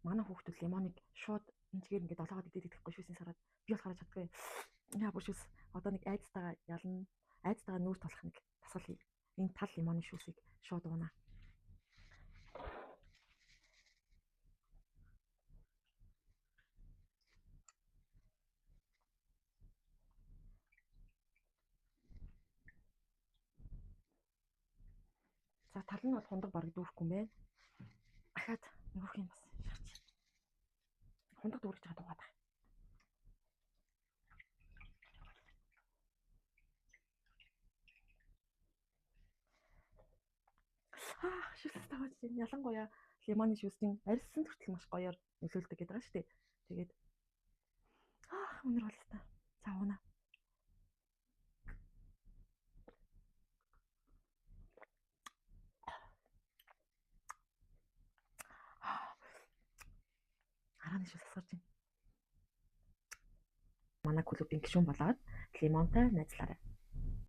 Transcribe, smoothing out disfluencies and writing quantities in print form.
манай хүүхдүүд лимоныг шууд энэгээр ингээд долоогоод идэхгүй шүүсийн сараад би болохоор чаддаггүй. Яа бүр шүүс одоо нэг айцтайгаа ялна. Айцтайгаа нүүр толох нэг тасгал хий. Энэ тал лимоны шүүсийг шууд уунаа. За тал нь бол хундаг бараг дүүрэхгүй юм байна. Ахаад нөгөөх юм бас шахаж. Хундаг дүүрэж байгаа дугаад байна. Шүүс таваач юм. Ялангуяа лимоны шүүсийн арьсан төртөл маш гоёор нөлөөлдөг гэдэг байгаа шүү дээ. Тэгээд өнөр бол та. За уунаа. Харааны шүүс асгарч байна. Манай клубын гишүүн болоод лимонтой найзлаарай.